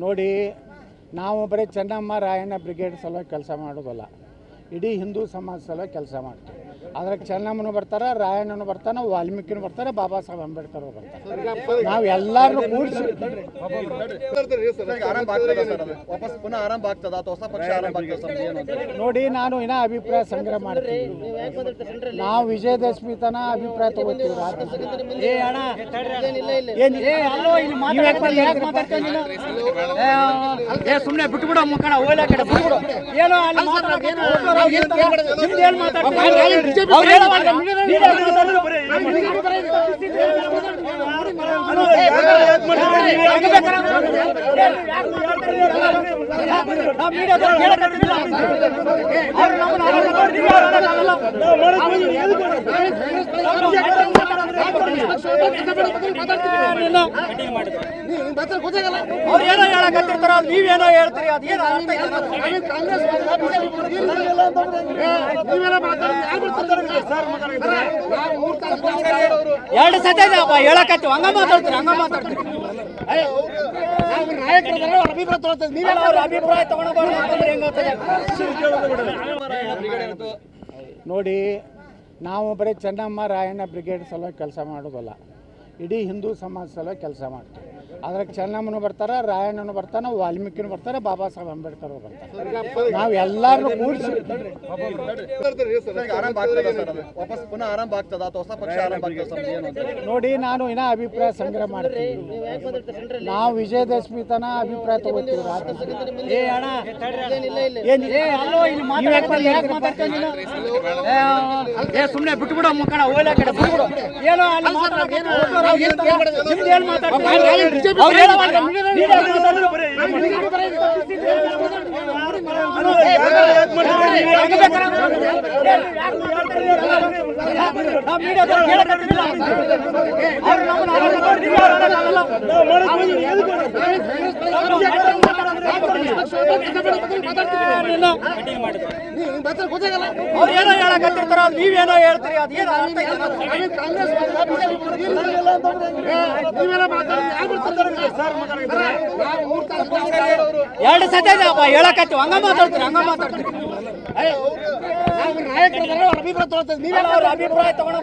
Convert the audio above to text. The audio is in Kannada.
ನೋಡಿ, ನಾವು ಬರೀ ಚೆನ್ನಮ್ಮ ರಾಯಣ್ಣ ಬ್ರಿಗೇಡ್ ಸಲುವಾಗಿ ಕೆಲಸ ಮಾಡೋದಲ್ಲ, ಇಡೀ ಹಿಂದೂ ಸಮಾಜ ಸಲುವಾಗಿ ಕೆಲಸ ಮಾಡ್ತೀವಿ. ಅದ್ರಾಗ ಚೆನ್ನಮ್ಮನೂ ಬರ್ತಾರೆ, ರಾಯಣ್ಣನೂ ಬರ್ತಾನೆ, ವಾಲ್ಮೀಕಿನೂ ಬರ್ತಾರೆ, ಬಾಬಾ ಸಾಹೇಬ್ ಅಂಬೇಡ್ಕರ್ ಬರ್ತಾರೆ. ನಾವು ಎಲ್ಲರನ್ನೂ ಕೂಡಿಸಿ ನೋಡಿ, ನಾನು ಇನ್ನೂ ಅಭಿಪ್ರಾಯ ಸಂಗ್ರಹ ಮಾಡ್ತೀನಿ. ನಾವು ವಿಜಯದಶಮಿ ತನ ಅಭಿಪ್ರಾಯ ತಗೋತೀವಿ. ಸುಮ್ಮನೆ ಬಿಟ್ಬಿಡೋ ಮುಖಂಡ ಹೋಗ್ಲ ಕಡೆ ಬಿಟ್ಬಿಡು. ಏನೋ ಏನೋ ಹೇಳಕತ್ತಿರ್ತಾರ, ನೀವೇನೋ ಹೇಳ್ತೀರಿ. ಅದೇನೋ ಎರಡು ಸತಿ ಹೇಳಕತ್ತೀವಿ, ಹಂಗ ಮಾತಾಡ್ತೀರಿ, ಹಂಗ ಮಾತಾಡ್ತೀರಿ. ಅಭಿಪ್ರಾಯ ನೋಡಿ, ನಾವು ಬರೀ ಚೆನ್ನಮ್ಮ ರಾಯಣ್ಣ ಬ್ರಿಗೇಡ್ ಸಲುವಾಗಿ ಕೆಲಸ ಮಾಡೋದಲ್ಲ, ಇಡೀ ಹಿಂದೂ ಸಮಾಜ ಸಲುವಾಗಿ ಕೆಲಸ ಮಾಡ್ತೀವಿ. ಅದ್ರಾಗ ಚೆನ್ನಮ್ಮನೂ ಬರ್ತಾರೆ, ರಾಯಣ್ಣನೂ ಬರ್ತಾನೆ, ವಾಲ್ಮೀಕಿನೂ ಬರ್ತಾರೆ, ಬಾಬಾ ಸಾಹೇಬ್ ಅಂಬೇಡ್ಕರ್ ಬರ್ತಾರೆ. ನಾವು ಎಲ್ಲರನ್ನೂ ಕೂಡಿಸಿ ನೋಡಿ, ನಾನು ಇನ್ನೂ ಅಭಿಪ್ರಾಯ ಸಂಗ್ರಹ ಮಾಡ್ತೀನಿ. ನಾವು ವಿಜಯದಶಮಿ ತನ ಅಭಿಪ್ರಾಯ ತಗೋತೀವಿ. ಸುಮ್ಮನೆ ಬಿಟ್ಬಿಡೋ ಮುಖಂಡ ಹೋಗ್ಲ ಕಡೆ ಬಿಟ್ಬಿಡು. ಏನೋ ಏನೋ ಹೇಳಕತ್ತಿರ್ತಾರ, ನೀವೇನೋ ಹೇಳ್ತೀರಿ. ಅದೇನೋ ಎರಡು ಸತಿ ಹೇಳಕತ್ತೀವಿ, ಹಂಗ ಮಾತಾಡ್ತೀರಿ, ಹಂಗ ಮಾತಾಡ್ತೀರಿ. ಅಭಿಪ್ರಾಯ ತಗೊಂಡು